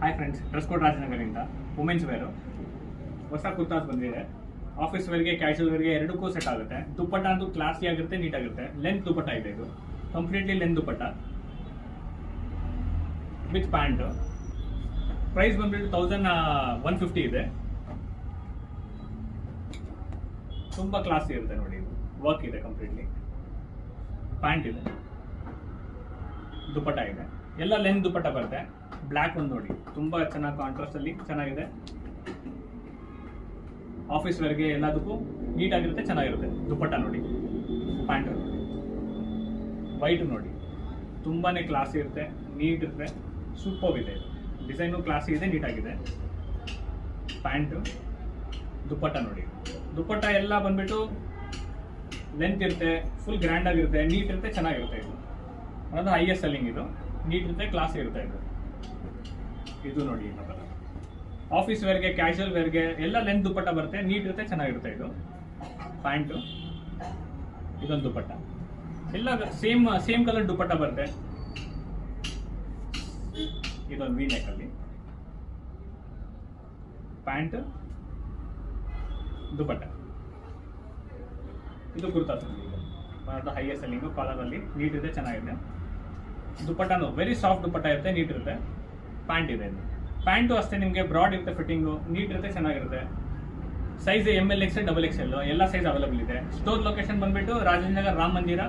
Hi friends, dress code ರಾಜನಗರದಿಂದ women's wear ಹೊಸ ಕುರ್ತಾಸ್ ಬಂದಿದೆ. ಆಫೀಸ್ ವೇರ್ಗೆ, ಕ್ಯಾಶುವಲ್ ವೇರ್ಗೆ ಎರಡಕ್ಕೂ ಸೆಟ್ ಆಗುತ್ತೆ. ದುಪ್ಪಟ್ಟ ಅಂತೂ ಕ್ಲಾಸಿ ಆಗಿರುತ್ತೆ, ನೀಟಾಗಿರುತ್ತೆ. ಲೆಂತ್ ದುಪ್ಪಟ್ಟ ಇದೆ, ಇದು ಕಂಪ್ಲೀಟ್ಲಿ ಲೆಂತ್ ದುಪ್ಪಟ್ಟ ವಿತ್ ಪ್ಯಾಂಟ್. ಪ್ರೈಸ್ ಬಂದ್ಬಿಟ್ಟು 1150 ಇದೆ. ತುಂಬ ಕ್ಲಾಸಿ ಇರುತ್ತೆ ನೋಡಿ. ಇದು ವರ್ಕ್ ಇದೆ, ಕಂಪ್ಲೀಟ್ಲಿ ಪ್ಯಾಂಟ್ ಇದೆ, ದುಪ್ಪಟ್ಟ ಇದೆ, ಎಲ್ಲ ಲೆಂತ್ ದುಪ್ಪಟ್ಟ ಬರುತ್ತೆ. ಬ್ಲ್ಯಾಕ್ ಒಂದು ನೋಡಿ, ತುಂಬ ಚೆನ್ನಾಗಿ ಕಾಂಟ್ರಾಸ್ಟ್ ಅಲ್ಲಿ ಚೆನ್ನಾಗಿದೆ. ಆಫೀಸ್ ವೇರ್ಗೆ ಎಲ್ಲದಕ್ಕೂ ನೀಟಾಗಿರುತ್ತೆ, ಚೆನ್ನಾಗಿರುತ್ತೆ. ದುಪ್ಪಟ್ಟ ನೋಡಿ, ಪ್ಯಾಂಟ್ ನೋಡಿ, ವೈಟ್ ನೋಡಿ, ತುಂಬಾನೇ ಕ್ಲಾಸಿ ಇರುತ್ತೆ, ನೀಟ್ ಇರುತ್ತೆ, ಸೂಪರ್ ಇದೆ. ಡಿಸೈನು ಕ್ಲಾಸಿ ಇದೆ, ನೀಟಾಗಿದೆ. ಪ್ಯಾಂಟು, ದುಪ್ಪಟ್ಟ ನೋಡಿ. ದುಪ್ಪಟ್ಟ ಎಲ್ಲ ಬಂದ್ಬಿಟ್ಟು ಲೆಂತ್ ಇರುತ್ತೆ, ಫುಲ್ ಗ್ರ್ಯಾಂಡ್ ಆಗಿರುತ್ತೆ, ನೀಟ್ ಇರುತ್ತೆ, ಚೆನ್ನಾಗಿರುತ್ತೆ. ಇದು ಅನ್ನೋದು ಹೈಯೆಸ್ಟ್ ಸೆಲ್ಲಿಂಗ್. ಇದು ನೀಟ್ ಇರುತ್ತೆ, ಕ್ಲಾಸಿ ಇರುತ್ತೆ. ಇದು ನೋಡಿ, ಆಫೀಸ್ ವೇರ್ಗೆ, ಕ್ಯಾಶುವಲ್ ವೇರ್ಗೆ ಎಲ್ಲ ಲೆಂತ್ ದುಪ್ಪಟ್ಟ ಬರುತ್ತೆ, ನೀಟ್ ಇರುತ್ತೆ, ಚೆನ್ನಾಗಿರುತ್ತೆ. ಇದು ಪ್ಯಾಂಟು, ಇದೊಂದು ದುಪ್ಪಟ್ಟ, ಎಲ್ಲ ಸೇಮ್ ಕಲರ್ ದುಪ್ಪಟ್ಟ ಬರುತ್ತೆ. ಇದೊಂದು ವಿ ನೆಕ್ ಅಲ್ಲಿ ಪ್ಯಾಂಟ್, ದುಪ್ಪಟ್ಟ. ಇದು ಕುರ್ತಾ ಹೈಯೆಸ್ಟ್ ಸೆಲ್ಲಿಂಗು, ಕಾಲರ್ ಅಲ್ಲಿ ನೀಟ್ ಇದೆ, ಚೆನ್ನಾಗಿದೆ. ದುಪ್ಪಟ್ಟನು ವೆರಿ ಸಾಫ್ಟ್ ದುಪ್ಪಟ್ಟ ಇರುತ್ತೆ, ನೀಟ್ ಇರುತ್ತೆ. ಪ್ಯಾಂಟ್ ಇದೆ. ಇದು ಪ್ಯಾಂಟು ಅಷ್ಟೇ ನಿಮಗೆ ಬ್ರಾಡ್ ಇರುತ್ತೆ, ಫಿಟ್ಟಿಂಗು ನೀಟ್ ಇರುತ್ತೆ, ಚೆನ್ನಾಗಿರುತ್ತೆ. ಸೈಜ್ ML XL, XXL ಎಲ್ಲ ಸೈಜ್ ಅವೈಲೇಬಲ್ ಇದೆ. ಸ್ಟೋರ್ ಲೊಕೇಶನ್ ಬಂದ್ಬಿಟ್ಟು ರಾಜೇಂದ್ರ ನಗರ್ ರಾಮ ಮಂದಿರ,